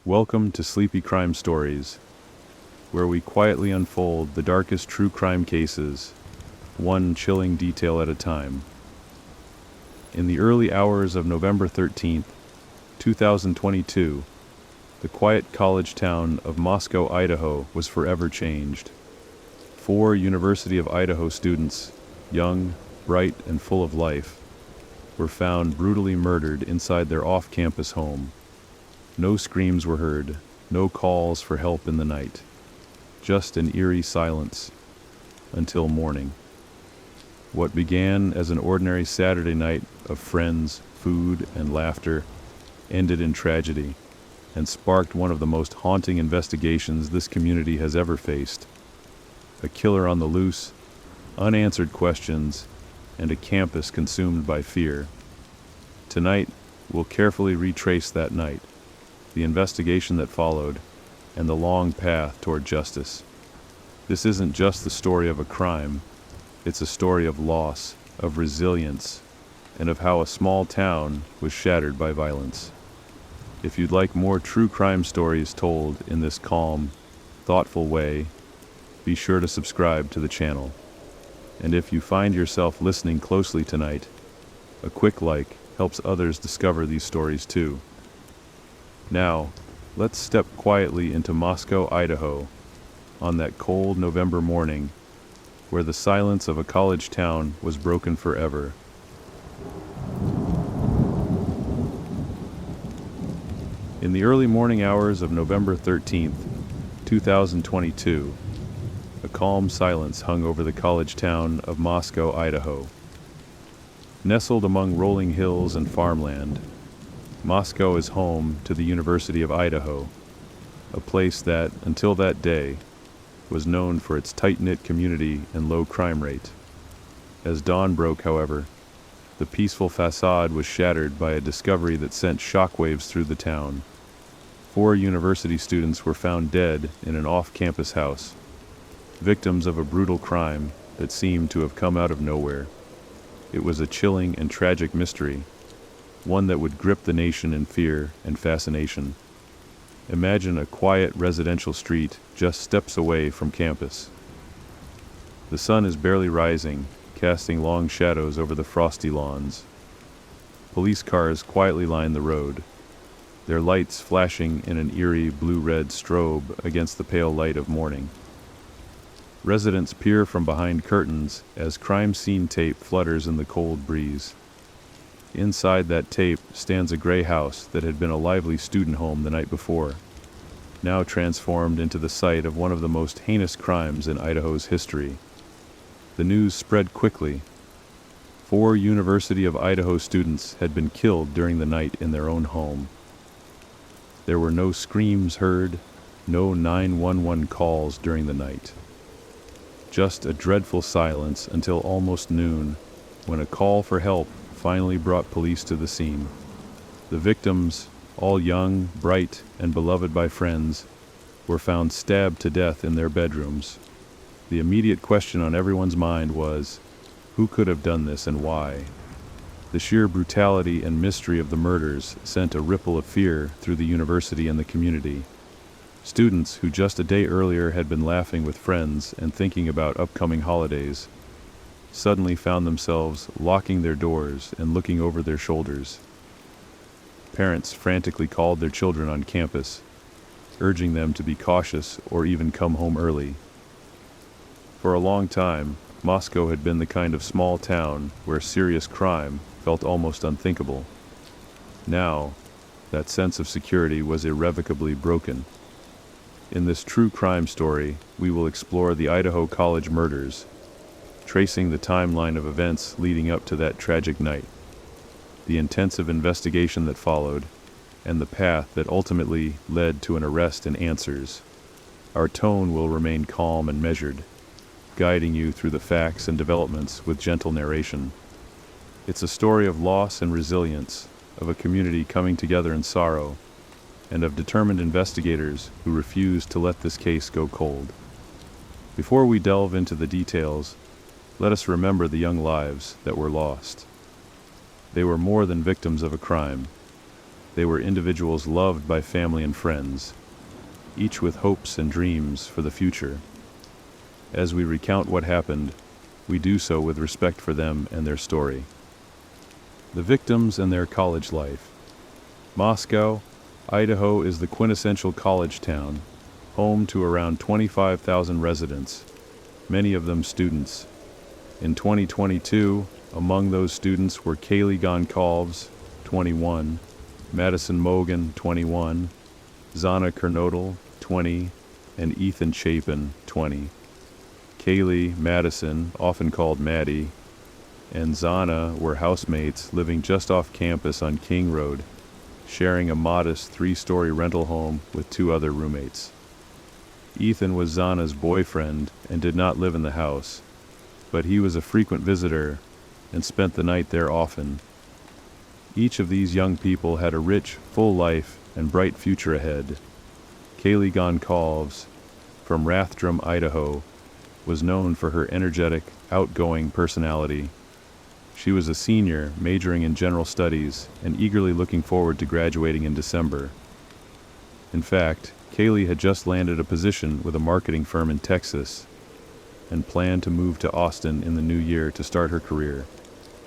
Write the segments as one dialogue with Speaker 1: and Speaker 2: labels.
Speaker 1: Welcome to Sleepy Crime Stories, where we quietly unfold the darkest true crime cases, one chilling detail at a time. In the early hours of November 13th, 2022, the quiet college town of Moscow, Idaho was forever changed. 4 University of Idaho students, young, bright, and full of life, were found brutally murdered inside their off-campus home. No screams were heard, no calls for help in the night. Just an eerie silence until morning. What began as an ordinary Saturday night of friends, food, and laughter ended in tragedy and sparked one of the most haunting investigations this community has ever faced. A killer on the loose, unanswered questions, and a campus consumed by fear. Tonight, we'll carefully retrace that night, the investigation that followed, and the long path toward justice. This isn't just the story of a crime, it's a story of loss, of resilience, and of how a small town was shattered by violence. If you'd like more true crime stories told in this calm, thoughtful way, be sure to subscribe to the channel. And if you find yourself listening closely tonight, a quick like helps others discover these stories too. Now, let's step quietly into Moscow, Idaho, on that cold November morning, where the silence of a college town was broken forever. In the early morning hours of November 13th, 2022, a calm silence hung over the college town of Moscow, Idaho. Nestled among rolling hills and farmland, Moscow is home to the University of Idaho, a place that, until that day, was known for its tight-knit community and low crime rate. As dawn broke, however, the peaceful facade was shattered by a discovery that sent shockwaves through the town. 4 university students were found dead in an off-campus house, victims of a brutal crime that seemed to have come out of nowhere. It was a chilling and tragic mystery, one that would grip the nation in fear and fascination. Imagine a quiet residential street just steps away from campus. The sun is barely rising, casting long shadows over the frosty lawns. Police cars quietly line the road, their lights flashing in an eerie blue-red strobe against the pale light of morning. Residents peer from behind curtains as crime scene tape flutters in the cold breeze. Inside that tape stands a gray house that had been a lively student home the night before, now transformed into the site of one of the most heinous crimes in Idaho's history. The news spread quickly. 4 University of Idaho students had been killed during the night in their own home. There were no screams heard, no 911 calls during the night. Just a dreadful silence until almost noon, when a call for help finally brought police to the scene. The victims, all young, bright, and beloved by friends, were found stabbed to death in their bedrooms. The immediate question on everyone's mind was, who could have done this and why? The sheer brutality and mystery of the murders sent a ripple of fear through the university and the community. Students who just a day earlier had been laughing with friends and thinking about upcoming holidays suddenly found themselves locking their doors and looking over their shoulders. Parents frantically called their children on campus, urging them to be cautious or even come home early. For a long time, Moscow had been the kind of small town where serious crime felt almost unthinkable. Now, that sense of security was irrevocably broken. In this true crime story, we will explore the Idaho College Murders, tracing the timeline of events leading up to that tragic night, the intensive investigation that followed, and the path that ultimately led to an arrest and answers. Our tone will remain calm and measured, guiding you through the facts and developments with gentle narration. It's a story of loss and resilience, of a community coming together in sorrow, and of determined investigators who refuse to let this case go cold. Before we delve into the details, let us remember the young lives that were lost. They were more than victims of a crime. They were individuals loved by family and friends, each with hopes and dreams for the future. As we recount what happened, we do so with respect for them and their story. The victims and their college life. Moscow, Idaho is the quintessential college town, home to around 25,000 residents, many of them students. In 2022, among those students were Kaylee Goncalves, 21, Madison Mogen, 21, Xana Kernodle, 20, and Ethan Chapin, 20. Kaylee, Madison, often called Maddie, and Xana were housemates living just off campus on King Road, sharing a modest 3-story rental home with 2 other roommates. Ethan was Xana's boyfriend and did not live in the house, but he was a frequent visitor and spent the night there often. Each of these young people had a rich, full life and bright future ahead. Kaylee Goncalves, from Rathdrum, Idaho, was known for her energetic, outgoing personality. She was a senior, majoring in general studies and eagerly looking forward to graduating in December. In fact, Kaylee had just landed a position with a marketing firm in Texas and planned to move to Austin in the new year to start her career.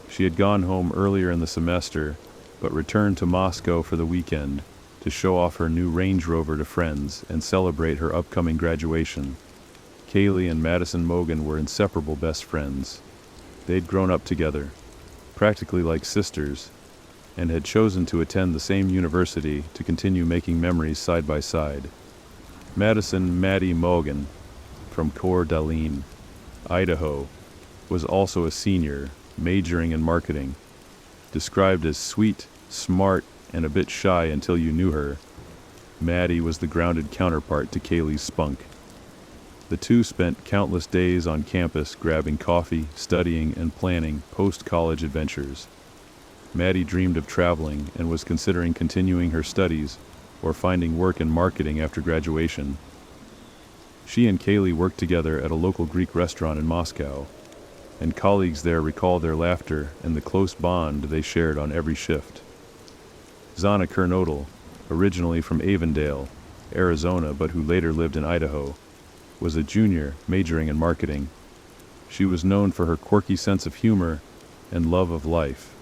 Speaker 1: She had gone home earlier in the semester, but returned to Moscow for the weekend to show off her new Range Rover to friends and celebrate her upcoming graduation. Kaylee and Madison Mogen were inseparable best friends. They'd grown up together, practically like sisters, and had chosen to attend the same university to continue making memories side by side. Madison Maddie Mogen, from Coeur d'Alene, Idaho, was also a senior, majoring in marketing. Described as sweet, smart, and a bit shy until you knew her, Maddie was the grounded counterpart to Kaylee's spunk. The two spent countless days on campus grabbing coffee, studying, and planning post-college adventures. Maddie dreamed of traveling and was considering continuing her studies or finding work in marketing after graduation. She and Kaylee worked together at a local Greek restaurant in Moscow, and colleagues there recall their laughter and the close bond they shared on every shift. Xana Kernodle, originally from Avondale, Arizona, but who later lived in Idaho, was a junior majoring in marketing. She was known for her quirky sense of humor and love of life.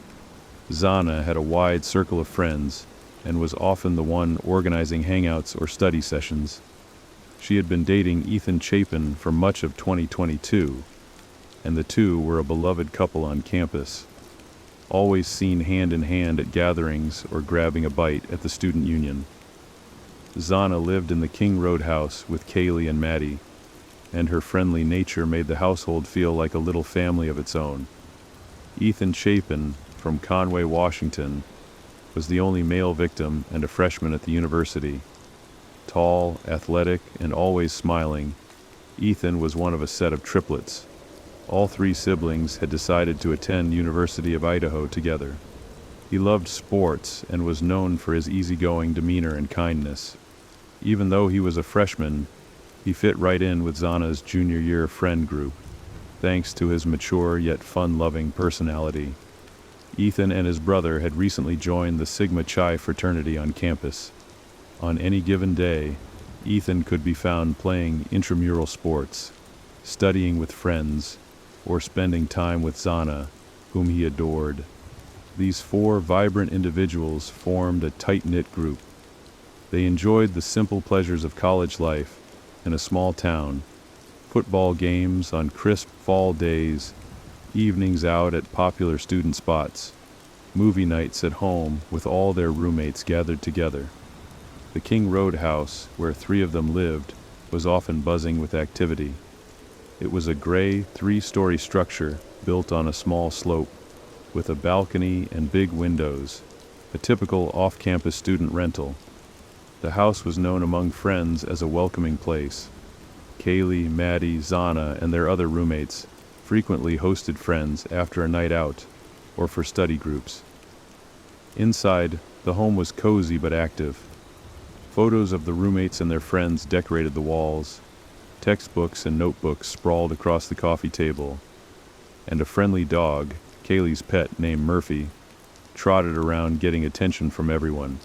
Speaker 1: Xana had a wide circle of friends and was often the one organizing hangouts or study sessions. She had been dating Ethan Chapin for much of 2022, and the two were a beloved couple on campus, always seen hand in hand at gatherings or grabbing a bite at the student union. Xana lived in the King Road house with Kaylee and Maddie, and her friendly nature made the household feel like a little family of its own. Ethan Chapin, from Conway, Washington, was the only male victim and a freshman at the university. Tall, athletic, and always smiling, Ethan was one of a set of triplets. All 3 siblings had decided to attend University of Idaho together. He loved sports and was known for his easygoing demeanor and kindness. Even though he was a freshman, he fit right in with Xana's junior year friend group, thanks to his mature yet fun-loving personality. Ethan and his brother had recently joined the Sigma Chi fraternity on campus. On any given day, Ethan could be found playing intramural sports, studying with friends, or spending time with Xana, whom he adored. These 4 vibrant individuals formed a tight-knit group. They enjoyed the simple pleasures of college life in a small town, football games on crisp fall days, evenings out at popular student spots, movie nights at home with all their roommates gathered together. The King Road house, where 3 of them lived, was often buzzing with activity. It was a gray 3-story structure built on a small slope, with a balcony and big windows, a typical off-campus student rental. The house was known among friends as a welcoming place. Kaylee, Maddie, Xana, and their other roommates frequently hosted friends after a night out or for study groups. Inside, the home was cozy but active. Photos of the roommates and their friends decorated the walls. Textbooks and notebooks sprawled across the coffee table, and a friendly dog, Kaylee's pet named Murphy, trotted around getting attention from everyone.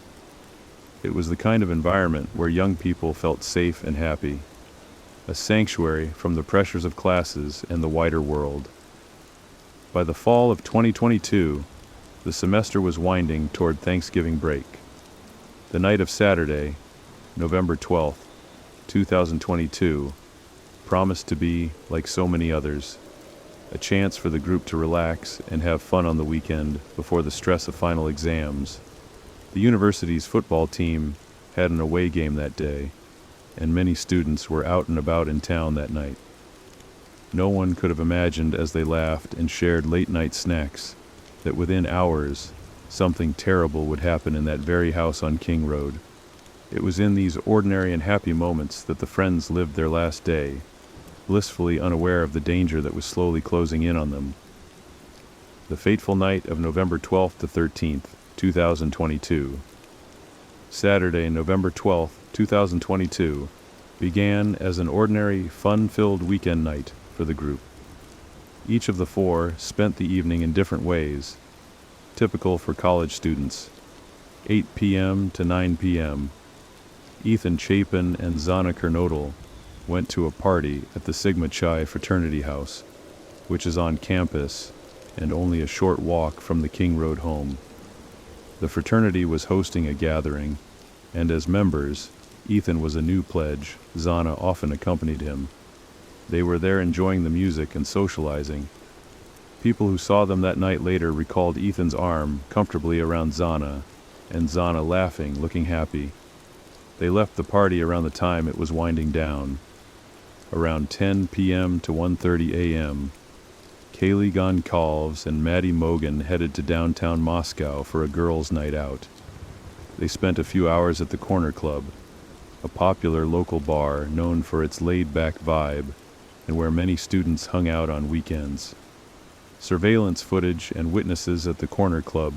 Speaker 1: It was the kind of environment where young people felt safe and happy, a sanctuary from the pressures of classes and the wider world. By the fall of 2022, the semester was winding toward Thanksgiving break. The night of Saturday, November 12th, 2022, promised to be, like so many others, a chance for the group to relax and have fun on the weekend before the stress of final exams. The university's football team had an away game that day, and many students were out and about in town that night. No one could have imagined, as they laughed and shared late-night snacks, that within hours, something terrible would happen in that very house on King Road. It was in these ordinary and happy moments that the friends lived their last day, blissfully unaware of the danger that was slowly closing in on them. The fateful night of November 12th to 13th, 2022. Saturday, November 12th, 2022, began as an ordinary, fun-filled weekend night for the group. Each of the four spent the evening in different ways, typical for college students. 8 p.m. to 9 p.m., Ethan Chapin and Xana Kernodle went to a party at the Sigma Chi fraternity house, which is on campus and only a short walk from the King Road home. The fraternity was hosting a gathering, and as members, Ethan was a new pledge. Xana often accompanied him. They were there enjoying the music and socializing. People who saw them that night later recalled Ethan's arm comfortably around Xana, and Xana laughing, looking happy. They left the party around the time it was winding down. Around 10 p.m. to 1:30 a.m., Kaylee Goncalves and Madison Mogen headed to downtown Moscow for a girls' night out. They spent a few hours at the Corner Club, a popular local bar known for its laid-back vibe and where many students hung out on weekends. Surveillance footage and witnesses at the Corner Club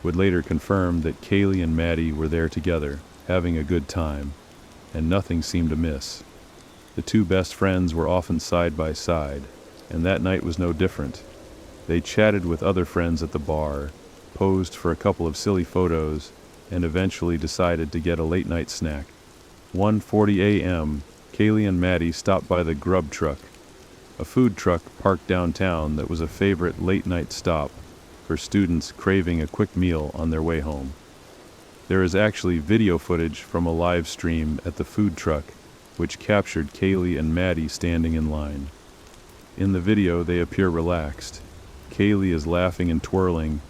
Speaker 1: would later confirm that Kaylee and Maddie were there together, having a good time, and nothing seemed amiss. The two best friends were often side by side, and that night was no different. They chatted with other friends at the bar, posed for a couple of silly photos, and eventually decided to get a late-night snack. 1:40 a.m., Kaylee and Maddie stopped by the Grub Truck, a food truck parked downtown that was a favorite late-night stop for students craving a quick meal on their way home. There is actually video footage from a live stream at the food truck which captured Kaylee and Maddie standing in line. In the video, they appear relaxed. Kaylee is laughing and twirling.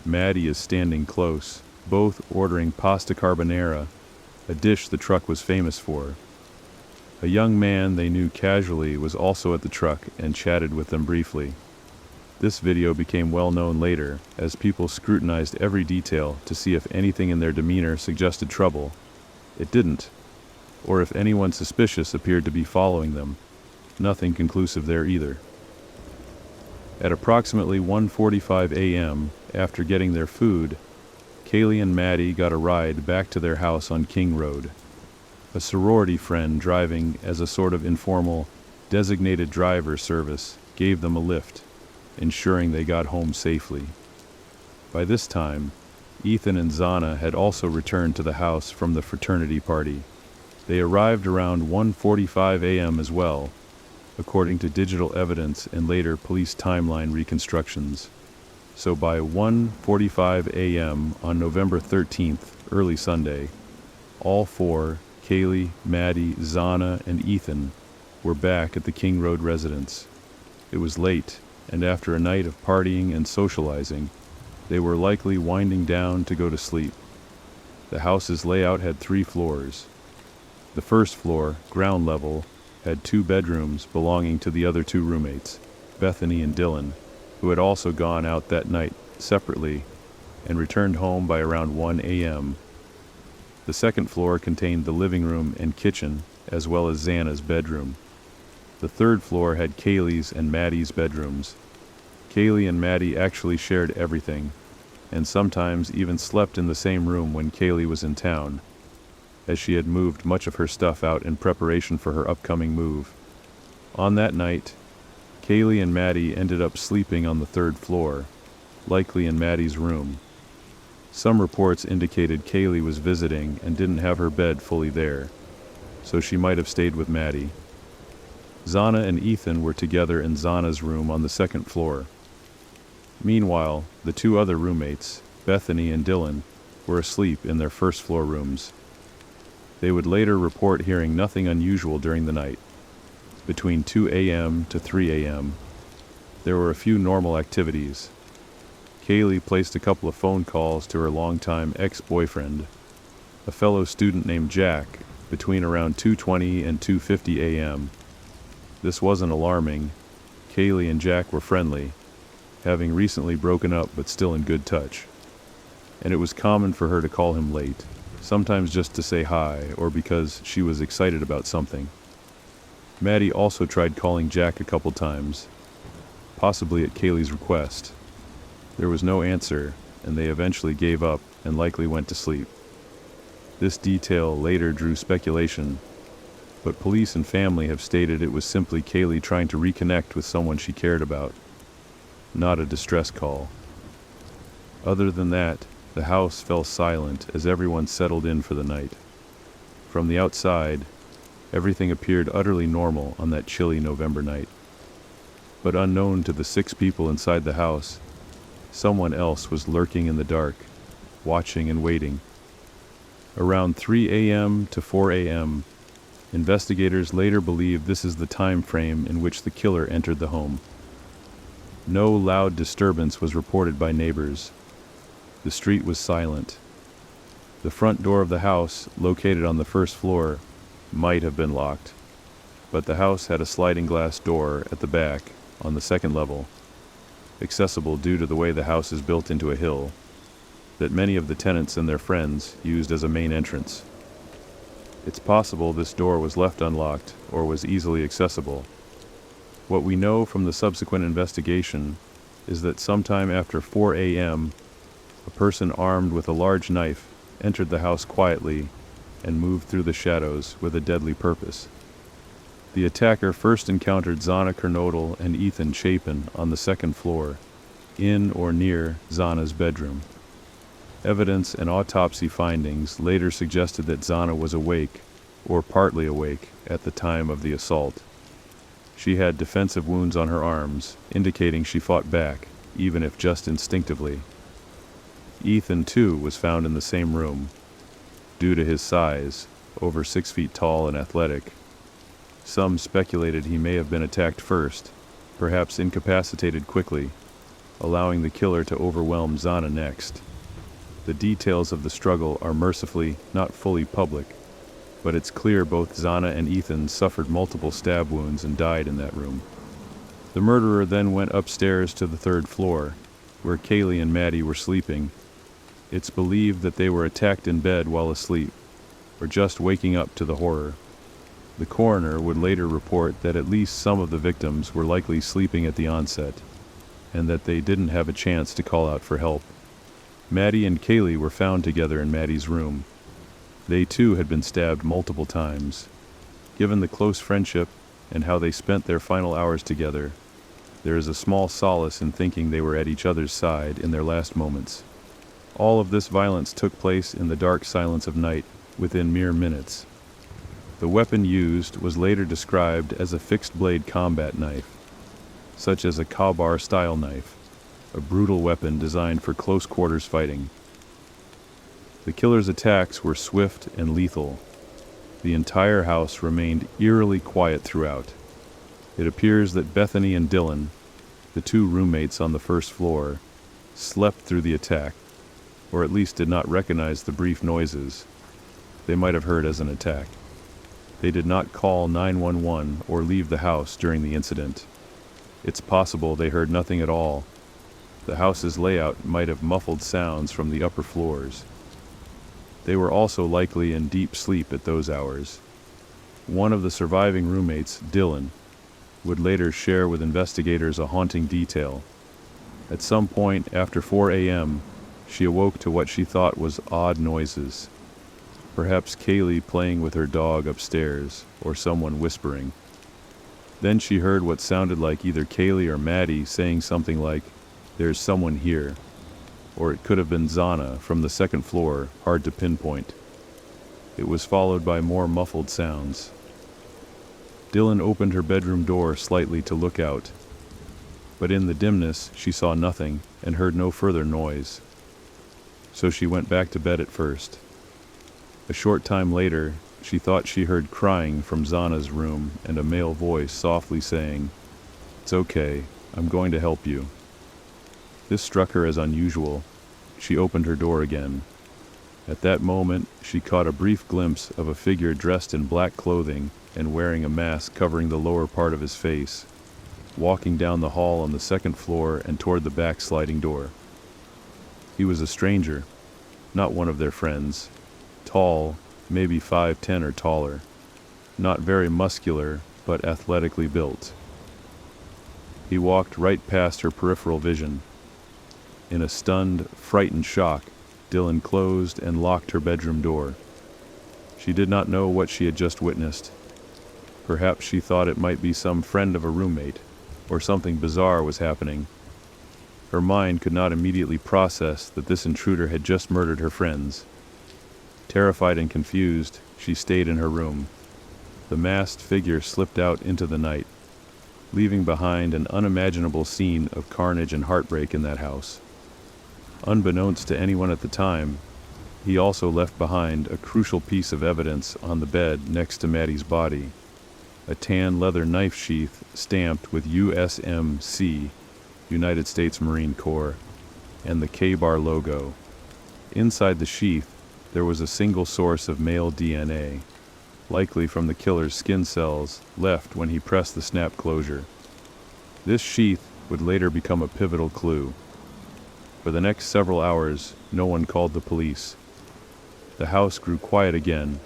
Speaker 1: Maddie is standing close, both ordering pasta carbonara, a dish the truck was famous for. A young man they knew casually was also at the truck and chatted with them briefly. This video became well known later, as people scrutinized every detail to see if anything in their demeanor suggested trouble. It didn't, or if anyone suspicious appeared to be following them. Nothing conclusive there either. At approximately 1:45 a.m., after getting their food, Kaylee and Maddie got a ride back to their house on King Road. A sorority friend driving as a sort of informal, designated driver service gave them a lift, ensuring they got home safely. By this time, Ethan and Xana had also returned to the house from the fraternity party. They arrived around 1:45 a.m. as well, according to digital evidence and later police timeline reconstructions. So by 1:45 a.m. on November 13th, early Sunday, all four, Kaylee, Maddie, Xana, and Ethan, were back at the King Road residence. It was late, and after a night of partying and socializing, they were likely winding down to go to sleep. The house's layout had 3 floors. The first floor, ground level, had 2 bedrooms belonging to the other 2 roommates, Bethany and Dylan, who had also gone out that night separately and returned home by around 1 a.m. The second floor contained the living room and kitchen, as well as Xana's bedroom. The third floor had Kaylee's and Maddie's bedrooms. Kaylee and Maddie actually shared everything, and sometimes even slept in the same room when Kaylee was in town, as she had moved much of her stuff out in preparation for her upcoming move. On that night, Kaylee and Maddie ended up sleeping on the 3rd floor, likely in Maddie's room. Some reports indicated Kaylee was visiting and didn't have her bed fully there, so she might have stayed with Maddie. Xana and Ethan were together in Xana's room on the second floor. Meanwhile, the two other roommates, Bethany and Dylan, were asleep in their first floor rooms. They would later report hearing nothing unusual during the night. Between 2 a.m. to 3 a.m., there were a few normal activities. Kaylee placed a couple of phone calls to her longtime ex-boyfriend, a fellow student named Jack, between around 2:20 and 2:50 a.m. This wasn't alarming. Kaylee and Jack were friendly, having recently broken up but still in good touch. And it was common for her to call him late, sometimes just to say hi or because she was excited about something. Maddie also tried calling Jack a couple times, possibly at Kaylee's request. There was no answer, and they eventually gave up and likely went to sleep. This detail later drew speculation, but police and family have stated it was simply Kaylee trying to reconnect with someone she cared about, not a distress call. Other than that, the house fell silent as everyone settled in for the night. From the outside, everything appeared utterly normal on that chilly November night. But unknown to the 6 people inside the house, someone else was lurking in the dark, watching and waiting. Around 3 a.m. to 4 a.m., investigators later believe this is the time frame in which the killer entered the home. No loud disturbance was reported by neighbors. The street was silent. The front door of the house, located on the first floor, might have been locked, but the house had a sliding glass door at the back on the second level, accessible due to the way the house is built into a hill, that many of the tenants and their friends used as a main entrance. It's possible this door was left unlocked or was easily accessible. What we know from the subsequent investigation is that sometime after 4 a.m., a person armed with a large knife entered the house quietly and moved through the shadows with a deadly purpose. The attacker first encountered Xana Kernodle and Ethan Chapin on the second floor, in or near Xana's bedroom. Evidence and autopsy findings later suggested that Xana was awake, or partly awake, at the time of the assault. She had defensive wounds on her arms, indicating she fought back, even if just instinctively. Ethan, too, was found in the same room. Due to his size, over 6 feet tall and athletic, some speculated he may have been attacked first, perhaps incapacitated quickly, allowing the killer to overwhelm Xana next. The details of the struggle are mercifully not fully public, but it's clear both Xana and Ethan suffered multiple stab wounds and died in that room. The murderer then went upstairs to the third floor, where Kaylee and Maddie were sleeping. It's believed that they were attacked in bed while asleep, or just waking up to the horror. The coroner would later report that at least some of the victims were likely sleeping at the onset, and that they didn't have a chance to call out for help. Maddie and Kaylee were found together in Maddie's room. They too had been stabbed multiple times. Given the close friendship and how they spent their final hours together, there is a small solace in thinking they were at each other's side in their last moments. All of this violence took place in the dark silence of night, within mere minutes. The weapon used was later described as a fixed-blade combat knife, such as a Ka-Bar-style knife, a brutal weapon designed for close-quarters fighting. The killer's attacks were swift and lethal. The entire house remained eerily quiet throughout. It appears that Bethany and Dylan, the two roommates on the first floor, slept through the attack, or at least did not recognize the brief noises they might have heard as an attack. They did not call 911 or leave the house during the incident. It's possible they heard nothing at all. The house's layout might have muffled sounds from the upper floors. They were also likely in deep sleep at those hours. One of the surviving roommates, Dylan, would later share with investigators a haunting detail. At some point after 4 a.m., she awoke to what she thought was odd noises. Perhaps Kaylee playing with her dog upstairs, or someone whispering. Then she heard what sounded like either Kaylee or Maddie saying something like, "There's someone here," or it could have been Xana from the second floor, hard to pinpoint. It was followed by more muffled sounds. Dylan opened her bedroom door slightly to look out, but in the dimness she saw nothing and heard no further noise. So she went back to bed at first. A short time later, she thought she heard crying from Xana's room and a male voice softly saying, "It's okay, I'm going to help you." This struck her as unusual. She opened her door again. At that moment, she caught a brief glimpse of a figure dressed in black clothing and wearing a mask covering the lower part of his face, walking down the hall on the second floor and toward the back sliding door. He was a stranger, not one of their friends. Tall, maybe 5'10" or taller. Not very muscular, but athletically built. He walked right past her peripheral vision. In a stunned, frightened shock, Dylan closed and locked her bedroom door. She did not know what she had just witnessed. Perhaps she thought it might be some friend of a roommate, or something bizarre was happening. Her mind could not immediately process that this intruder had just murdered her friends. Terrified and confused, she stayed in her room. The masked figure slipped out into the night, leaving behind an unimaginable scene of carnage and heartbreak in that house. Unbeknownst to anyone at the time, he also left behind a crucial piece of evidence on the bed next to Maddie's body, a tan leather knife sheath stamped with USMC, United States Marine Corps, and the K-bar logo. Inside the sheath, there was a single source of male DNA, likely from the killer's skin cells left when he pressed the snap closure. This sheath would later become a pivotal clue. For the next several hours, no one called the police. The house grew quiet again,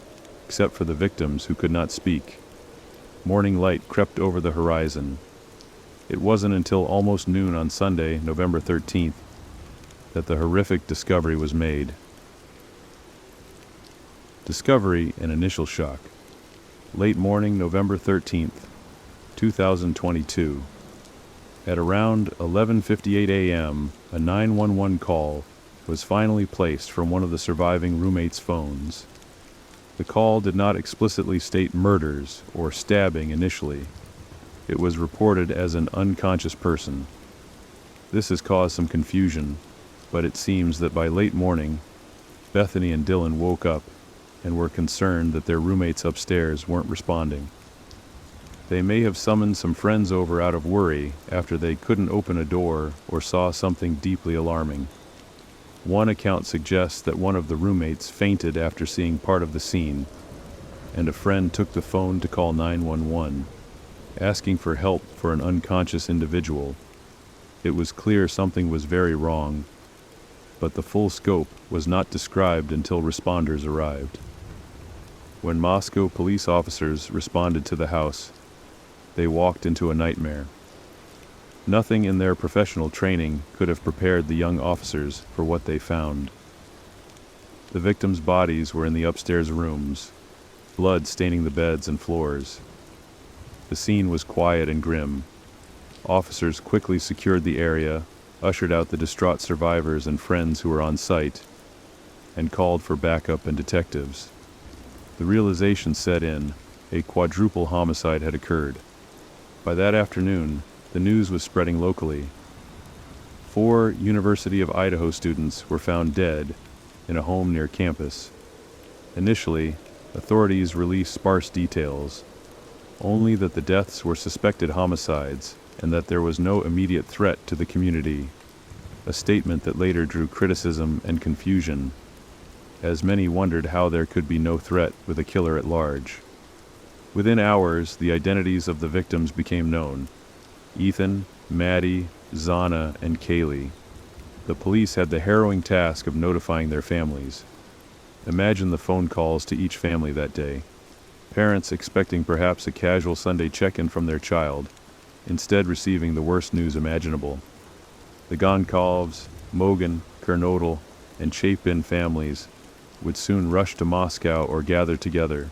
Speaker 1: except for the victims who could not speak. Morning light crept over the horizon. It wasn't until almost noon on Sunday, November 13th, that the horrific discovery was made. Discovery and initial shock. Late morning, November 13th, 2022. At around 11:58 a.m., a 911 call was finally placed from one of the surviving roommates' phones. The call did not explicitly state murders or stabbing initially. It was reported as an unconscious person. This has caused some confusion, but it seems that by late morning, Bethany and Dylan woke up and were concerned that their roommates upstairs weren't responding. They may have summoned some friends over out of worry after they couldn't open a door or saw something deeply alarming. One account suggests that one of the roommates fainted after seeing part of the scene, and a friend took the phone to call 911, asking for help for an unconscious individual. It was clear something was very wrong, but the full scope was not described until responders arrived. When Moscow police officers responded to the house, they walked into a nightmare. Nothing in their professional training could have prepared the young officers for what they found. The victims' bodies were in the upstairs rooms, blood staining the beds and floors. The scene was quiet and grim. Officers quickly secured the area, ushered out the distraught survivors and friends who were on site, and called for backup and detectives. The realization set in: a quadruple homicide had occurred. By that afternoon, the news was spreading locally. 4 University of Idaho students were found dead in a home near campus. Initially, authorities released sparse details, only that the deaths were suspected homicides and that there was no immediate threat to the community, a statement that later drew criticism and confusion, as many wondered how there could be no threat with a killer at large. Within hours, the identities of the victims became known: Ethan, Maddie, Xana, and Kaylee. The police had the harrowing task of notifying their families. Imagine the phone calls to each family that day. Parents expecting perhaps a casual Sunday check-in from their child, instead receiving the worst news imaginable. The Goncalves, Mogen, Kernodle, and Chapin families would soon rush to Moscow or gather together,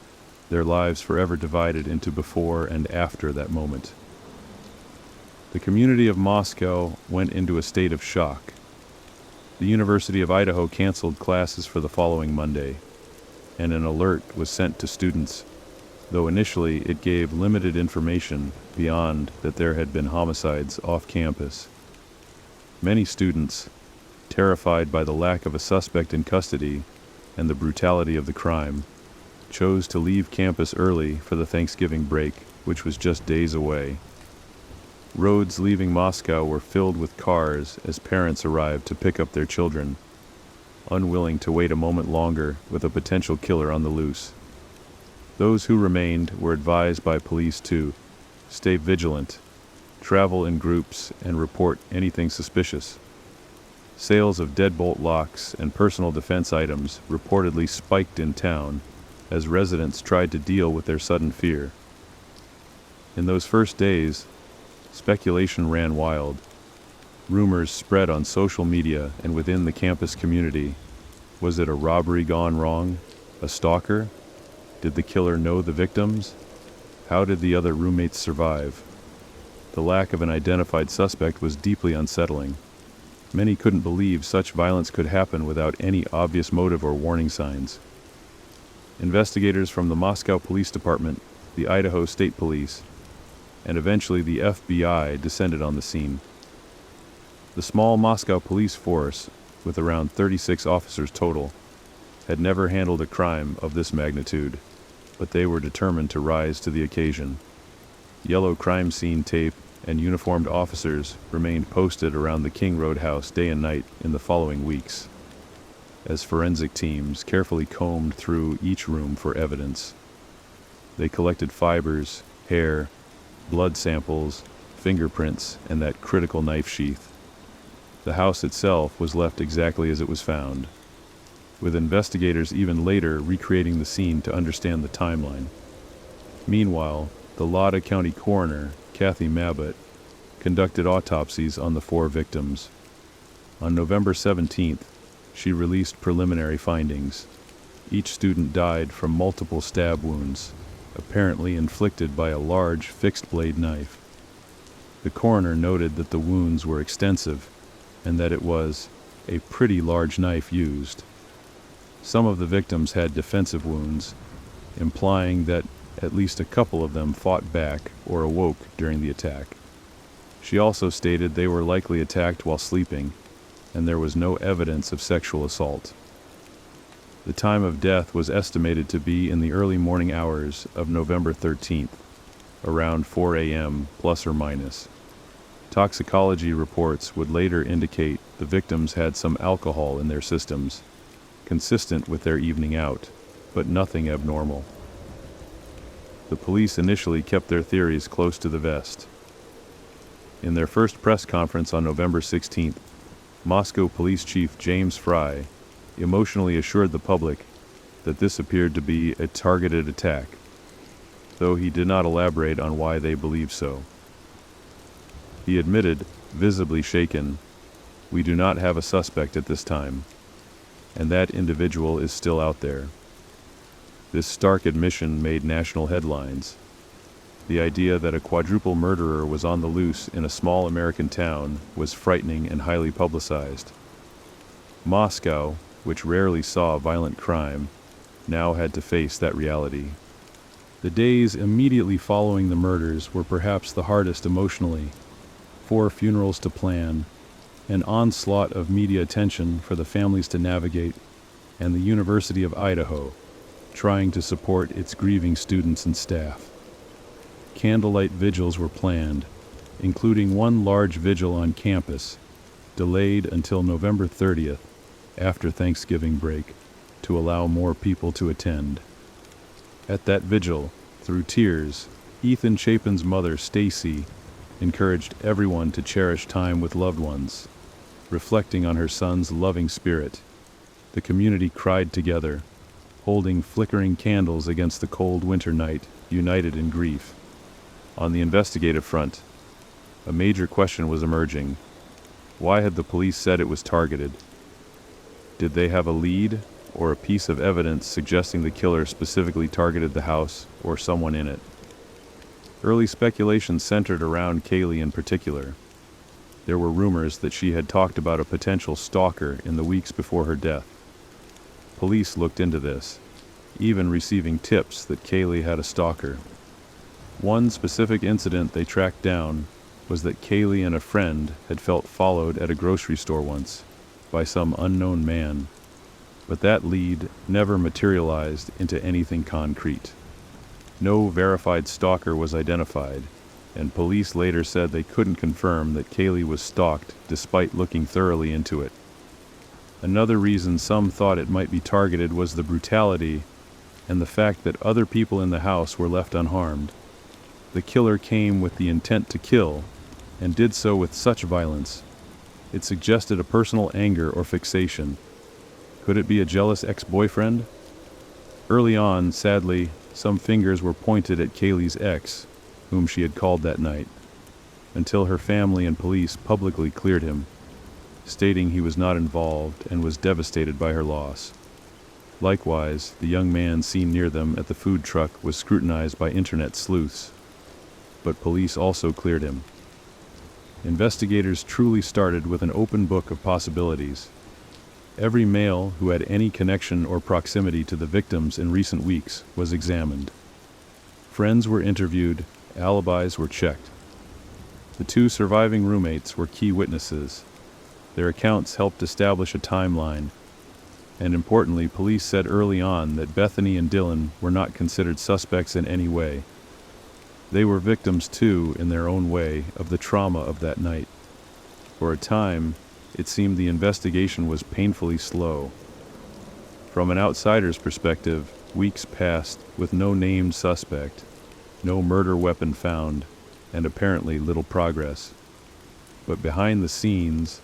Speaker 1: their lives forever divided into before and after that moment. The community of Moscow went into a state of shock. The University of Idaho canceled classes for the following Monday, and an alert was sent to students, though initially it gave limited information beyond that there had been homicides off campus. Many students, terrified by the lack of a suspect in custody and the brutality of the crime, chose to leave campus early for the Thanksgiving break, which was just days away. Roads leaving Moscow were filled with cars as parents arrived to pick up their children, unwilling to wait a moment longer with a potential killer on the loose. Those who remained were advised by police to stay vigilant, travel in groups, and report anything suspicious. Sales of deadbolt locks and personal defense items reportedly spiked in town as residents tried to deal with their sudden fear. In those first days, speculation ran wild. Rumors spread on social media and within the campus community. Was it a robbery gone wrong? A stalker? Did the killer know the victims? How did the other roommates survive? The lack of an identified suspect was deeply unsettling. Many couldn't believe such violence could happen without any obvious motive or warning signs. Investigators from the Moscow Police Department, the Idaho State Police, and eventually the FBI descended on the scene. The small Moscow police force, with around 36 officers total, had never handled a crime of this magnitude, but they were determined to rise to the occasion. Yellow crime scene tape and uniformed officers remained posted around the King Road house day and night in the following weeks, as forensic teams carefully combed through each room for evidence. They collected fibers, hair, blood samples, fingerprints, and that critical knife sheath. The house itself was left exactly as it was found, with investigators even later recreating the scene to understand the timeline. Meanwhile, the Latah County coroner, Kathy Mabbutt, conducted autopsies on the 4 victims. On November 17th, she released preliminary findings. Each student died from multiple stab wounds, apparently inflicted by a large fixed-blade knife. The coroner noted that the wounds were extensive and that it was a pretty large knife used. Some of the victims had defensive wounds, implying that at least a couple of them fought back or awoke during the attack. She also stated they were likely attacked while sleeping, and there was no evidence of sexual assault. The time of death was estimated to be in the early morning hours of November 13th, around 4 a.m. plus or minus. Toxicology reports would later indicate the victims had some alcohol in their systems, consistent with their evening out, but nothing abnormal. The police initially kept their theories close to the vest. In their first press conference on November 16th, Moscow Police Chief James Fry emotionally assured the public that this appeared to be a targeted attack, though he did not elaborate on why they believed so. He admitted, visibly shaken, "We do not have a suspect at this time, and that individual is still out there." This stark admission made national headlines. The idea that a quadruple murderer was on the loose in a small American town was frightening and highly publicized. Moscow, which rarely saw violent crime, now had to face that reality. The days immediately following the murders were perhaps the hardest emotionally. 4 funerals to plan, an onslaught of media attention for the families to navigate, and the University of Idaho trying to support its grieving students and staff. Candlelight vigils were planned, including one large vigil on campus, delayed until November 30th, after Thanksgiving break, to allow more people to attend. At that vigil, through tears, Ethan Chapin's mother, Stacy, encouraged everyone to cherish time with loved ones. Reflecting on her son's loving spirit, the community cried together, holding flickering candles against the cold winter night, united in grief. On the investigative front, a major question was emerging. Why had the police said it was targeted? Did they have a lead or a piece of evidence suggesting the killer specifically targeted the house or someone in it? Early speculation centered around Kaylee in particular. There were rumors that she had talked about a potential stalker in the weeks before her death. Police looked into this, even receiving tips that Kaylee had a stalker. One specific incident they tracked down was that Kaylee and a friend had felt followed at a grocery store once by some unknown man, but that lead never materialized into anything concrete. No verified stalker was identified, and police later said they couldn't confirm that Kaylee was stalked despite looking thoroughly into it. Another reason some thought it might be targeted was the brutality and the fact that other people in the house were left unharmed. The killer came with the intent to kill, and did so with such violence. It suggested a personal anger or fixation. Could it be a jealous ex-boyfriend? Early on, sadly, some fingers were pointed at Kaylee's ex, whom she had called that night, until her family and police publicly cleared him, stating he was not involved and was devastated by her loss. Likewise, the young man seen near them at the food truck was scrutinized by internet sleuths, but police also cleared him. Investigators truly started with an open book of possibilities. Every male who had any connection or proximity to the victims in recent weeks was examined. Friends were interviewed, alibis were checked. The two surviving roommates were key witnesses. Their accounts helped establish a timeline, and importantly, police said early on that Bethany and Dylan were not considered suspects in any way. They were victims too, in their own way, of the trauma of that night. For a time, it seemed the investigation was painfully slow. From an outsider's perspective, weeks passed with no named suspect, no murder weapon found, and apparently little progress. But behind the scenes,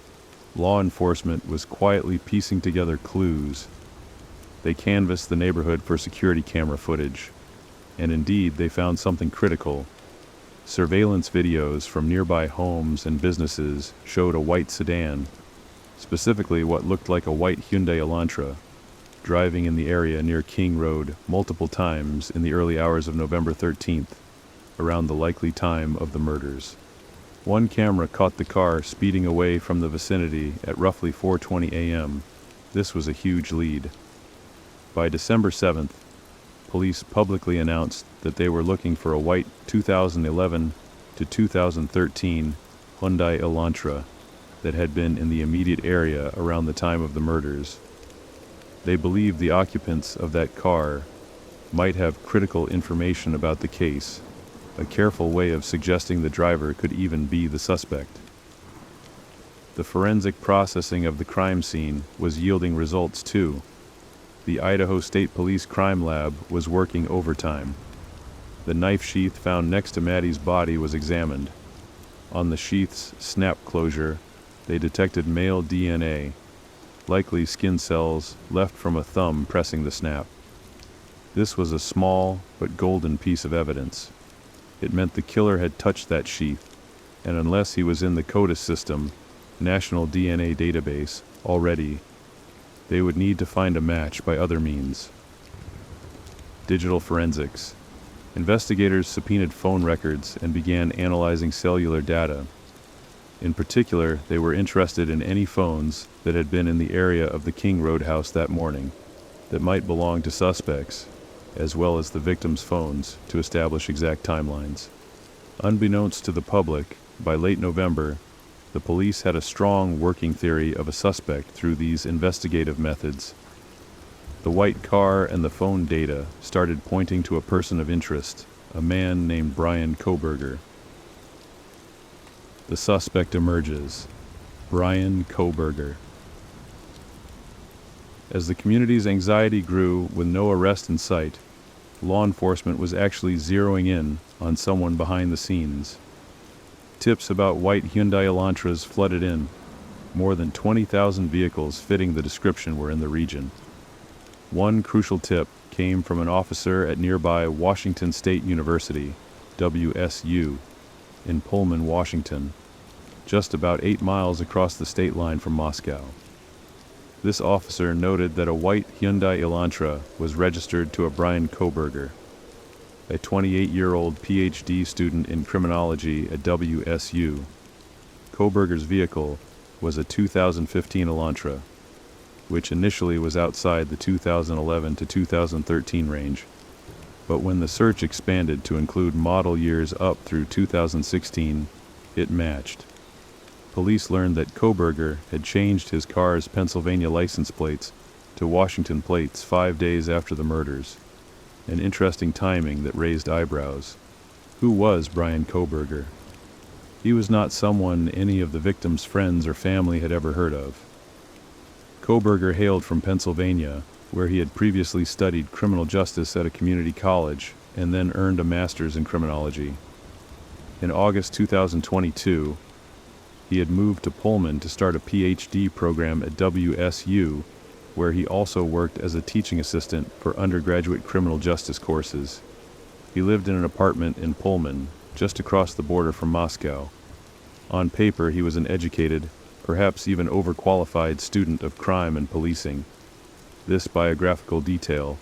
Speaker 1: law enforcement was quietly piecing together clues. They canvassed the neighborhood for security camera footage, and indeed they found something critical. Surveillance videos from nearby homes and businesses showed a white sedan, specifically what looked like a white Hyundai Elantra, driving in the area near King Road multiple times in the early hours of November 13th, around the likely time of the murders. One camera caught the car speeding away from the vicinity at roughly 4:20 a.m. This was a huge lead. By December 7th, police publicly announced that they were looking for a white 2011 to 2013 Hyundai Elantra that had been in the immediate area around the time of the murders. They believed the occupants of that car might have critical information about the case, a careful way of suggesting the driver could even be the suspect. The forensic processing of the crime scene was yielding results too. The Idaho State Police Crime Lab was working overtime. The knife sheath found next to Maddie's body was examined. On the sheath's snap closure, they detected male DNA, likely skin cells left from a thumb pressing the snap. This was a small but golden piece of evidence. It meant the killer had touched that sheath, and unless he was in the CODIS system, National DNA Database, already, they would need to find a match by other means. Digital forensics. Investigators subpoenaed phone records and began analyzing cellular data. In particular, they were interested in any phones that had been in the area of the King Road house that morning that might belong to suspects, as well as the victims' phones, to establish exact timelines. Unbeknownst to the public, by late November, the police had a strong working theory of a suspect through these investigative methods. The white car and the phone data started pointing to a person of interest, a man named Bryan Kohberger. The suspect emerges, Bryan Kohberger. As the community's anxiety grew with no arrest in sight, law enforcement was actually zeroing in on someone behind the scenes. Tips about white Hyundai Elantras flooded in. More than 20,000 vehicles fitting the description were in the region. One crucial tip came from an officer at nearby Washington State University, WSU, in Pullman, Washington, just about 8 miles across the state line from Moscow. This officer noted that a white Hyundai Elantra was registered to a Bryan Kohberger, a 28-year-old PhD student in criminology at WSU. Kohberger's vehicle was a 2015 Elantra, which initially was outside the 2011 to 2013 range. But when the search expanded to include model years up through 2016, it matched. Police learned that Kohberger had changed his car's Pennsylvania license plates to Washington plates 5 days after the murders. An interesting timing that raised eyebrows. Who was Bryan Kohberger? He was not someone any of the victims' friends or family had ever heard of. Kohberger hailed from Pennsylvania, where he had previously studied criminal justice at a community college and then earned a master's in criminology. In August 2022, he had moved to Pullman to start a PhD program at WSU, where he also worked as a teaching assistant for undergraduate criminal justice courses. He lived in an apartment in Pullman, just across the border from Moscow. On paper, he was an educated, perhaps even overqualified student of crime and policing. This biographical detail,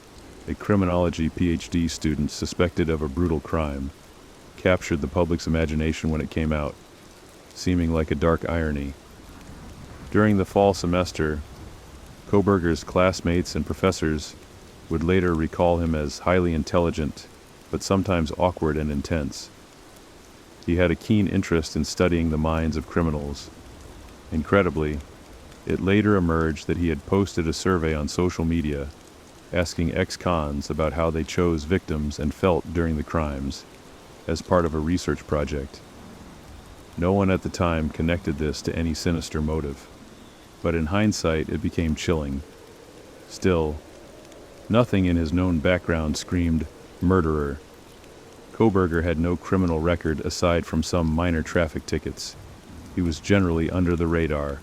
Speaker 1: a criminology PhD student suspected of a brutal crime, captured the public's imagination when it came out, seeming like a dark irony. During the fall semester, Kohberger's classmates and professors would later recall him as highly intelligent, but sometimes awkward and intense. He had a keen interest in studying the minds of criminals. Incredibly, it later emerged that he had posted a survey on social media asking ex-cons about how they chose victims and felt during the crimes, as part of a research project. No one at the time connected this to any sinister motive, but in hindsight it became chilling. Still, nothing in his known background screamed murderer. Kohberger had no criminal record aside from some minor traffic tickets. He was generally under the radar.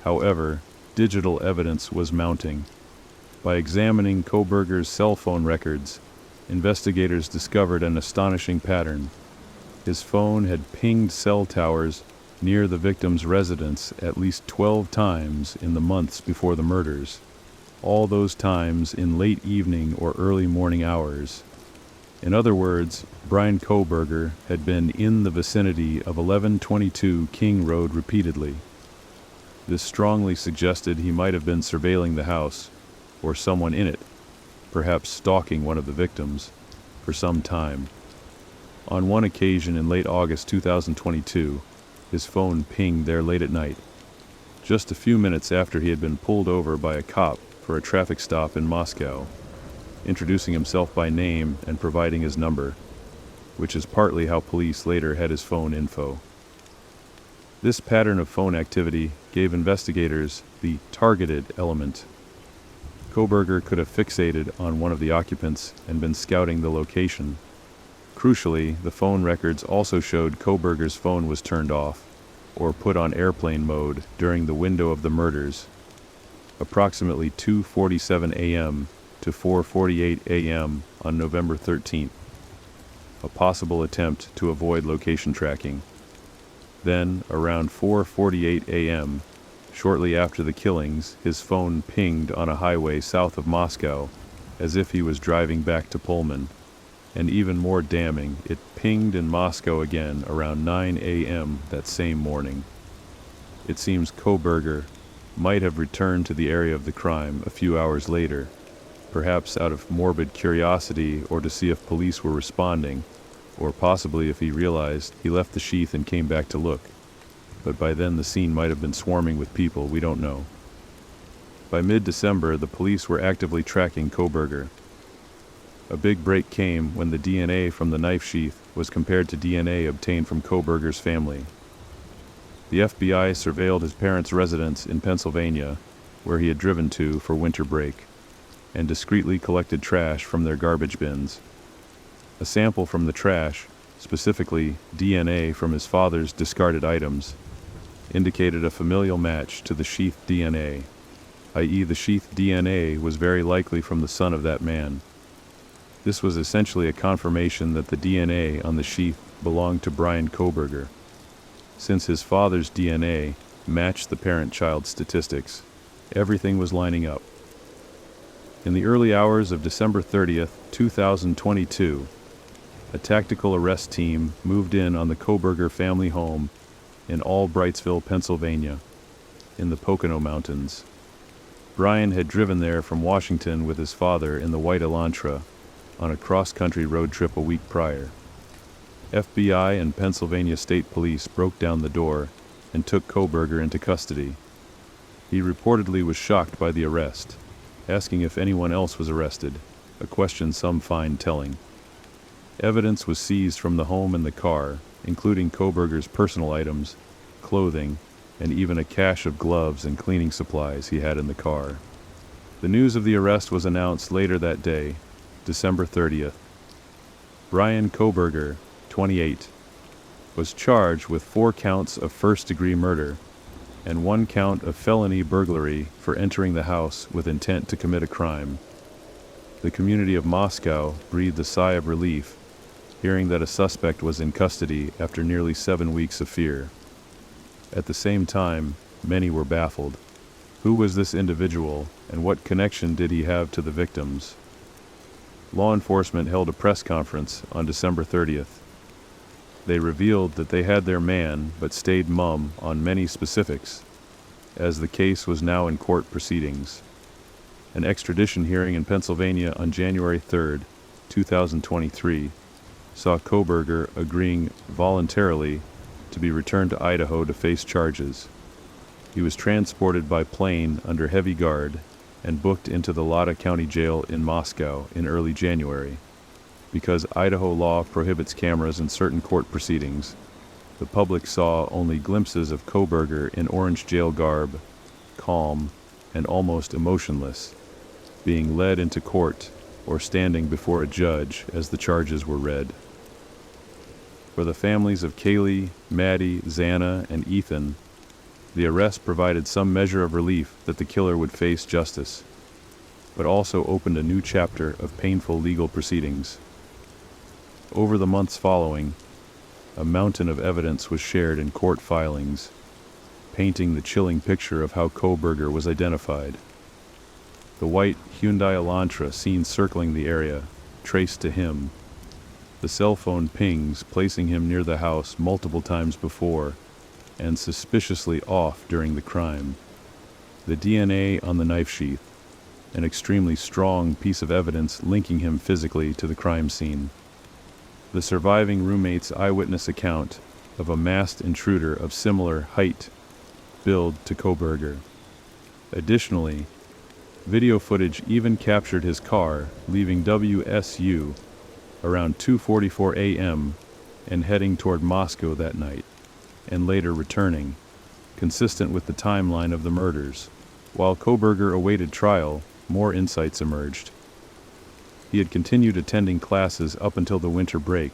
Speaker 1: However, digital evidence was mounting. By examining Kohberger's cell phone records, investigators discovered an astonishing pattern. His phone had pinged cell towers near the victim's residence at least 12 times in the months before the murders, all those times in late evening or early morning hours. In other words, Bryan Kohberger had been in the vicinity of 1122 King Road repeatedly. This strongly suggested he might have been surveilling the house, or someone in it, perhaps stalking one of the victims, for some time. On one occasion in late August 2022, his phone pinged there late at night, just a few minutes after he had been pulled over by a cop for a traffic stop in Moscow, introducing himself by name and providing his number, which is partly how police later had his phone info. This pattern of phone activity gave investigators the targeted element. Kohberger could have fixated on one of the occupants and been scouting the location. Crucially, the phone records also showed Kohberger's phone was turned off, or put on airplane mode during the window of the murders, approximately 2:47 a.m. to 4:48 a.m. on November 13th, a possible attempt to avoid location tracking. Then, around 4:48 a.m., shortly after the killings, his phone pinged on a highway south of Moscow, as if he was driving back to Pullman. And even more damning, it pinged in Moscow again around 9 a.m. that same morning. It seems Kohberger might have returned to the area of the crime a few hours later, perhaps out of morbid curiosity or to see if police were responding, or possibly if he realized he left the sheath and came back to look. But by then the scene might have been swarming with people, we don't know. By mid-December, the police were actively tracking Kohberger. A big break came when the DNA from the knife sheath was compared to DNA obtained from Kohberger's family. The FBI surveilled his parents' residence in Pennsylvania, where he had driven to for winter break, and discreetly collected trash from their garbage bins. A sample from the trash, specifically DNA from his father's discarded items, indicated a familial match to the sheath DNA, i.e. the sheath DNA was very likely from the son of that man. This was essentially a confirmation that the DNA on the sheath belonged to Bryan Kohberger, since his father's DNA matched the parent-child statistics. Everything was lining up. In the early hours of December 30th, 2022, a tactical arrest team moved in on the Kohberger family home in Albrightsville, Pennsylvania, in the Pocono Mountains. Bryan had driven there from Washington with his father in the white Elantra on a cross-country road trip a week prior. FBI and Pennsylvania State Police broke down the door and took Kohberger into custody. He reportedly was shocked by the arrest, asking if anyone else was arrested, a question some find telling. Evidence was seized from the home and the car, including Kohberger's personal items, clothing, and even a cache of gloves and cleaning supplies he had in the car. The news of the arrest was announced later that day, December 30th. Bryan Kohberger, 28, was charged with 4 counts of first-degree murder and 1 count of felony burglary for entering the house with intent to commit a crime. The community of Moscow breathed a sigh of relief, hearing that a suspect was in custody after nearly 7 weeks of fear. At the same time, many were baffled. Who was this individual, and what connection did he have to the victims? Law enforcement held a press conference on December 30th. They revealed that they had their man, but stayed mum on many specifics, as the case was now in court proceedings. An extradition hearing in Pennsylvania on January 3, 2023, saw Kohberger agreeing voluntarily to be returned to Idaho to face charges. He was transported by plane under heavy guard and booked into the Lada County Jail in Moscow in early January. Because Idaho law prohibits cameras in certain court proceedings, the public saw only glimpses of Kohberger in orange jail garb, calm and almost emotionless, being led into court or standing before a judge as the charges were read. For the families of Kaylee, Maddie, Xana, and Ethan, the arrest provided some measure of relief that the killer would face justice, but also opened a new chapter of painful legal proceedings. Over the months following, a mountain of evidence was shared in court filings, painting the chilling picture of how Kohberger was identified. The white Hyundai Elantra seen circling the area, traced to him. The cell phone pings placing him near the house multiple times before, and suspiciously off during the crime. The DNA on the knife sheath, an extremely strong piece of evidence linking him physically to the crime scene. The surviving roommate's eyewitness account of a masked intruder of similar height, build to Kohberger. Additionally, video footage even captured his car leaving WSU around 2:44 a.m. and heading toward Moscow that night, and later returning, consistent with the timeline of the murders. While Kohberger awaited trial, more insights emerged. He had continued attending classes up until the winter break.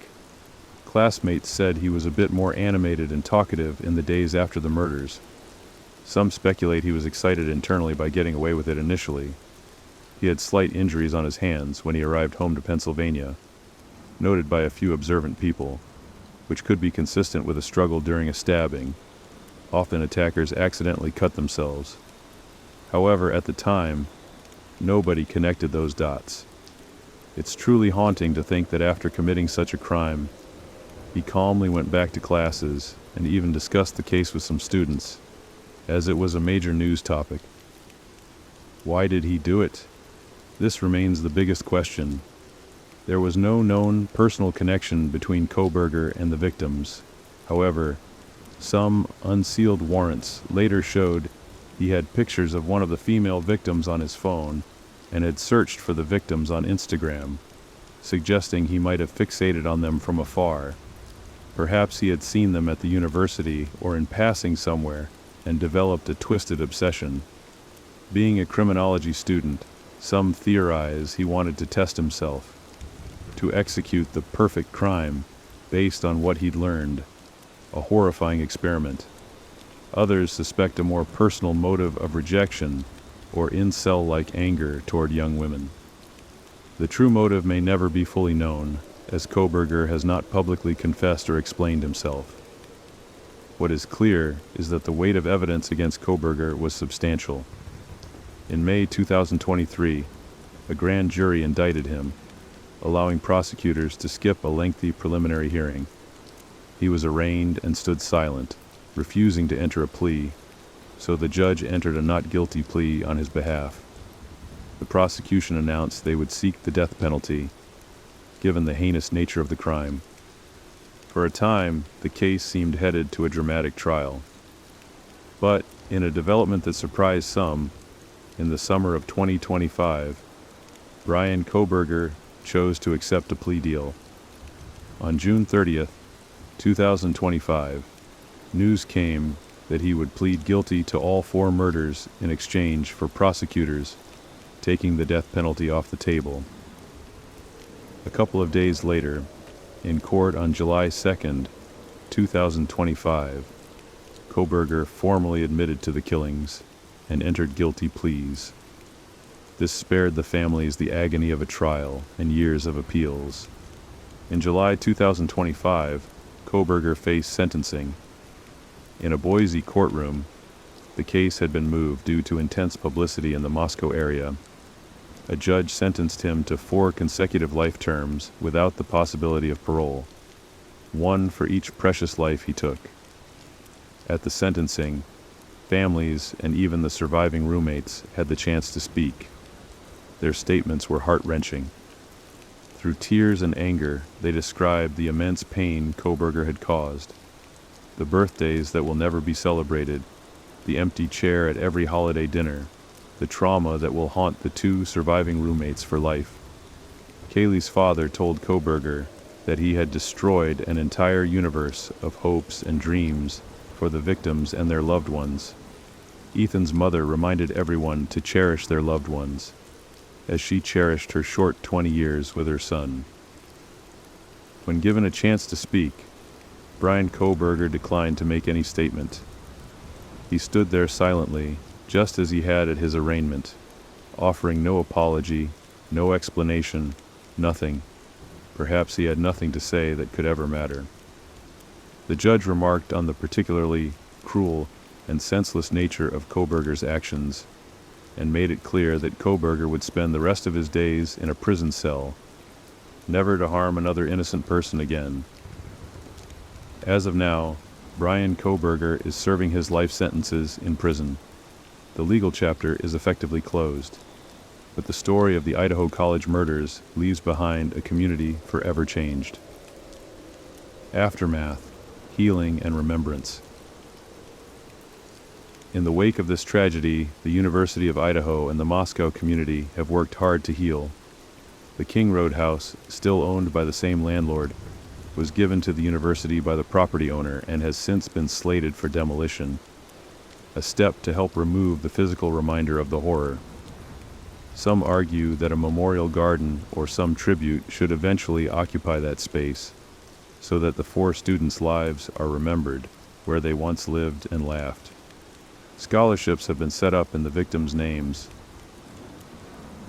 Speaker 1: Classmates said he was a bit more animated and talkative in the days after the murders. Some speculate he was excited internally by getting away with it initially. He had slight injuries on his hands when he arrived home to Pennsylvania, noted by a few observant people, which could be consistent with a struggle during a stabbing. Often attackers accidentally cut themselves. However, at the time, nobody connected those dots. It's truly haunting to think that after committing such a crime, he calmly went back to classes and even discussed the case with some students, as it was a major news topic. Why did he do it? This remains the biggest question. There was no known personal connection between Kohberger and the victims. However, some unsealed warrants later showed he had pictures of one of the female victims on his phone and had searched for the victims on Instagram, suggesting he might have fixated on them from afar. Perhaps he had seen them at the university or in passing somewhere and developed a twisted obsession. Being a criminology student, some theorize he wanted to test himself, to execute the perfect crime based on what he'd learned, a horrifying experiment. Others suspect a more personal motive of rejection or incel-like anger toward young women. The true motive may never be fully known, as Kohberger has not publicly confessed or explained himself. What is clear is that the weight of evidence against Kohberger was substantial. In May 2023, a grand jury indicted him, allowing prosecutors to skip a lengthy preliminary hearing. He was arraigned and stood silent, refusing to enter a plea, so the judge entered a not guilty plea on his behalf. The prosecution announced they would seek the death penalty, given the heinous nature of the crime. For a time, the case seemed headed to a dramatic trial. But, in a development that surprised some, in the summer of 2025, Bryan Kohberger chose to accept a plea deal. On June 30th, 2025, news came that he would plead guilty to all 4 murders in exchange for prosecutors taking the death penalty off the table. A couple of days later, in court on July 2nd, 2025, Kohberger formally admitted to the killings and entered guilty pleas. This spared the families the agony of a trial and years of appeals. In July 2025, Kohberger faced sentencing. In a Boise courtroom, the case had been moved due to intense publicity in the Moscow area. A judge sentenced him to 4 consecutive life terms without the possibility of parole, 1 for each precious life he took. At the sentencing, families and even the surviving roommates had the chance to speak. Their statements were heart-wrenching. Through tears and anger, they described the immense pain Kohberger had caused, the birthdays that will never be celebrated, the empty chair at every holiday dinner, the trauma that will haunt the 2 surviving roommates for life. Kaylee's father told Kohberger that he had destroyed an entire universe of hopes and dreams for the victims and their loved ones. Ethan's mother reminded everyone to cherish their loved ones, as she cherished her short 20 years with her son. When given a chance to speak, Bryan Kohberger declined to make any statement. He stood there silently, just as he had at his arraignment, offering no apology, no explanation, nothing. Perhaps he had nothing to say that could ever matter. The judge remarked on the particularly cruel and senseless nature of Kohberger's actions, and made it clear that Kohberger would spend the rest of his days in a prison cell, never to harm another innocent person again. As of now, Bryan Kohberger is serving his life sentences in prison. The legal chapter is effectively closed, but the story of the Idaho College Murders leaves behind a community forever changed. Aftermath, healing, and remembrance. In the wake of this tragedy, the University of Idaho and the Moscow community have worked hard to heal. The King Road house, still owned by the same landlord, was given to the university by the property owner and has since been slated for demolition, a step to help remove the physical reminder of the horror. Some argue that a memorial garden or some tribute should eventually occupy that space, so that the 4 students' lives are remembered where they once lived and laughed. Scholarships have been set up in the victims' names.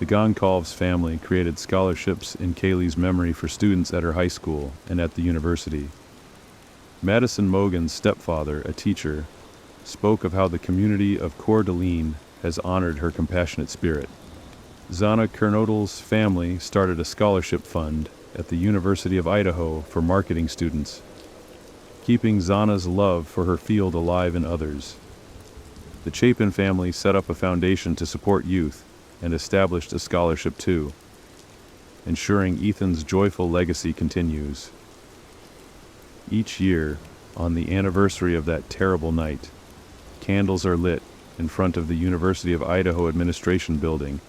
Speaker 1: The Goncalves family created scholarships in Kaylee's memory for students at her high school and at the university. Madison Mogen's stepfather, a teacher, spoke of how the community of Coeur d'Alene has honored her compassionate spirit. Xana Kernodle's family started a scholarship fund at the University of Idaho for marketing students, keeping Xana's love for her field alive in others. The Chapin family set up a foundation to support youth and established a scholarship too, ensuring Ethan's joyful legacy continues. Each year, on the anniversary of that terrible night, candles are lit in front of the University of Idaho administration building,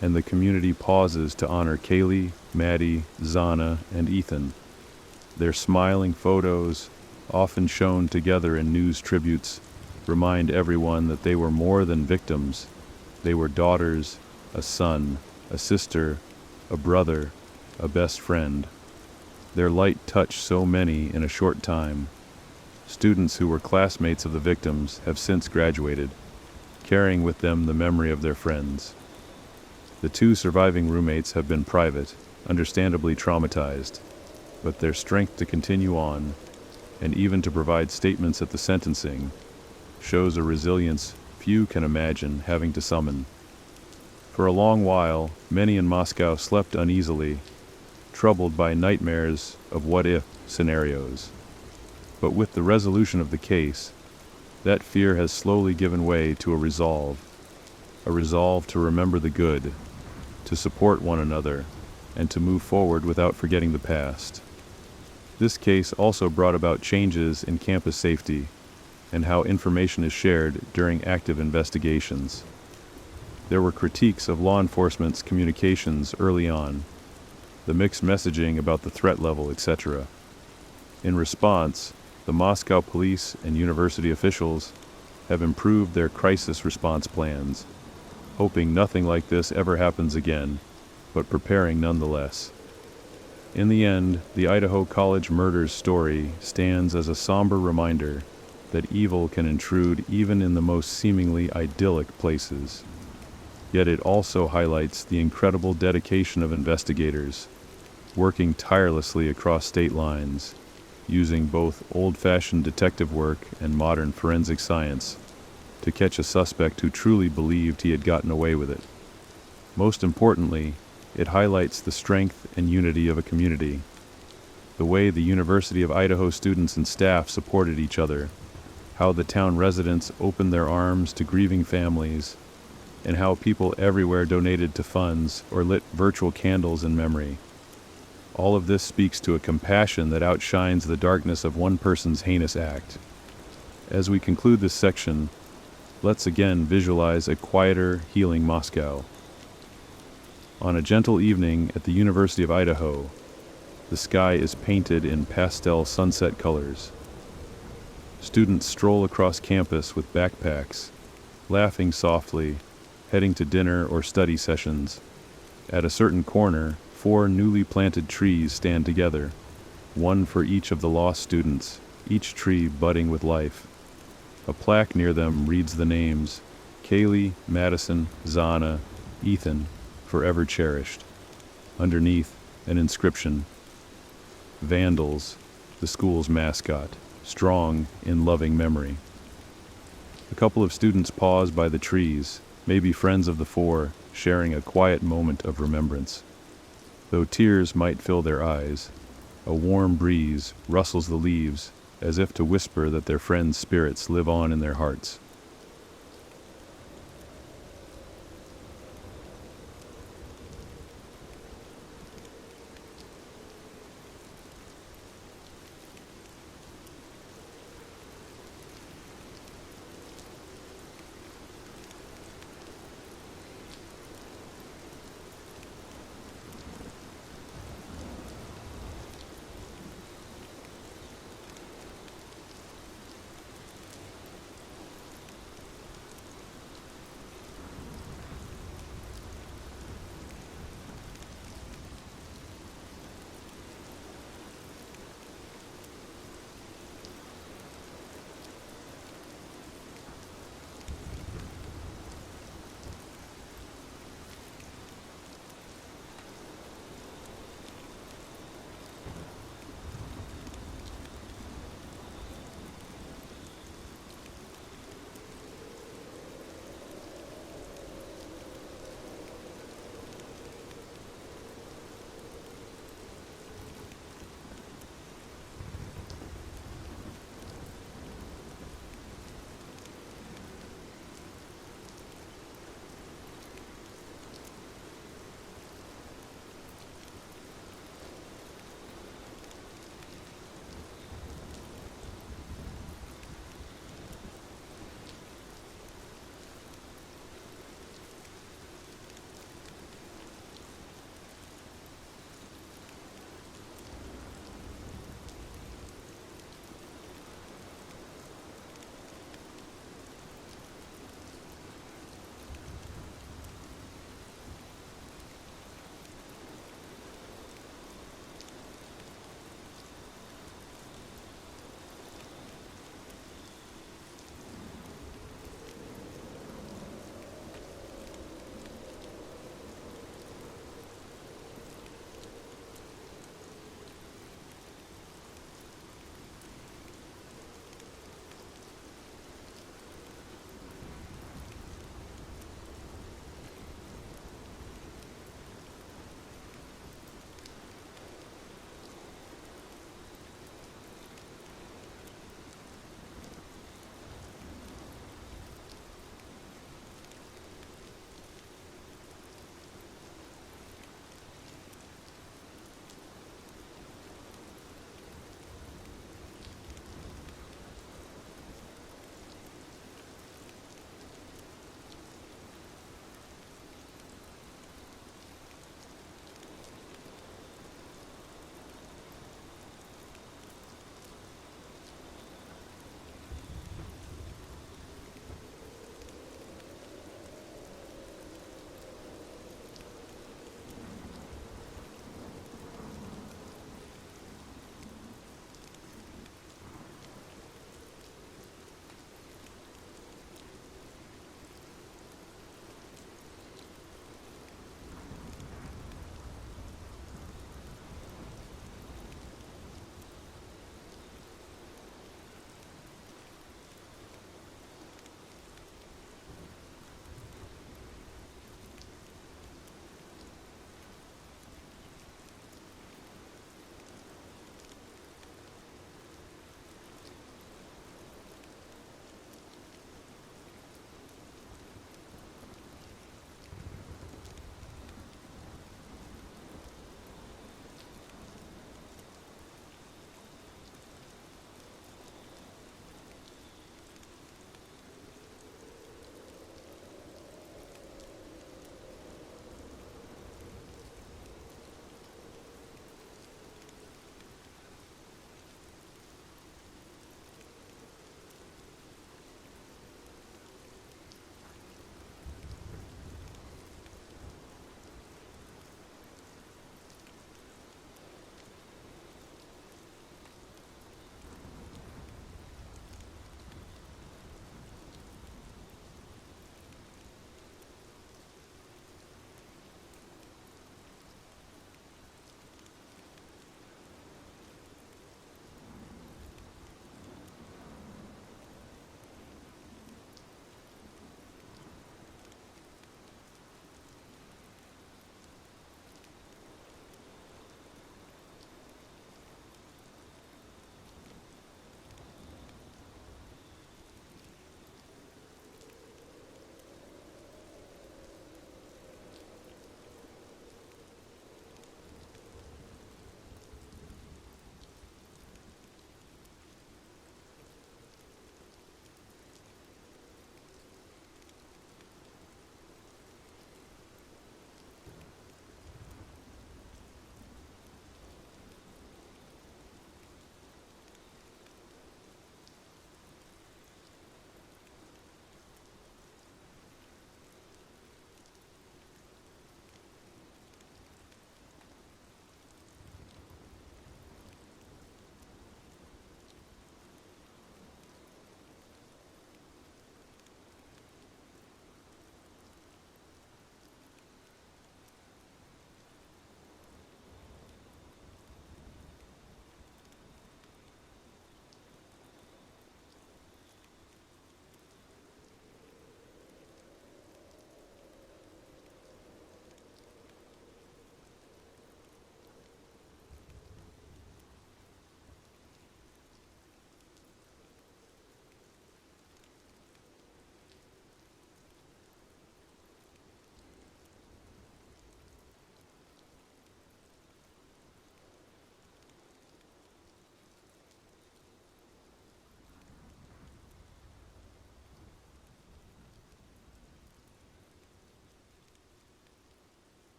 Speaker 1: and the community pauses to honor Kaylee, Maddie, Xana, and Ethan. Their smiling photos, often shown together in news tributes, remind everyone that they were more than victims. They were daughters, a son, a sister, a brother, a best friend. Their light touched so many in a short time. Students who were classmates of the victims have since graduated, carrying with them the memory of their friends. The 2 surviving roommates have been private, understandably traumatized, but their strength to continue on, and even to provide statements at the sentencing, shows a resilience few can imagine having to summon. For a long while, many in Moscow slept uneasily, troubled by nightmares of what-if scenarios. But with the resolution of the case, that fear has slowly given way to a resolve to remember the good, to support one another, and to move forward without forgetting the past. This case also brought about changes in campus safety and how information is shared during active investigations. There were critiques of law enforcement's communications early on, the mixed messaging about the threat level, etc. In response, the Moscow police and university officials have improved their crisis response plans, hoping nothing like this ever happens again, but preparing nonetheless. In the end, the Idaho College Murders story stands as a somber reminder that evil can intrude even in the most seemingly idyllic places. Yet it also highlights the incredible dedication of investigators, working tirelessly across state lines, using both old-fashioned detective work and modern forensic science to catch a suspect who truly believed he had gotten away with it. Most importantly, it highlights the strength and unity of a community, the way the University of Idaho students and staff supported each other, how the town residents opened their arms to grieving families, and how people everywhere donated to funds or lit virtual candles in memory. All of this speaks to a compassion that outshines the darkness of one person's heinous act. As we conclude this section, let's again visualize a quieter, healing Moscow. On a gentle evening at the University of Idaho, the sky is painted in pastel sunset colors. Students stroll across campus with backpacks, laughing softly, heading to dinner or study sessions. At a certain corner, 4 newly planted trees stand together, one for each of the lost students, each tree budding with life. A plaque near them reads the names Kaylee, Madison, Xana, Ethan, forever cherished. Underneath, an inscription: Vandals, the school's mascot, strong in loving memory. A couple of students pause by the trees, maybe friends of the 4, sharing a quiet moment of remembrance. Though tears might fill their eyes, a warm breeze rustles the leaves as if to whisper that their friends' spirits live on in their hearts.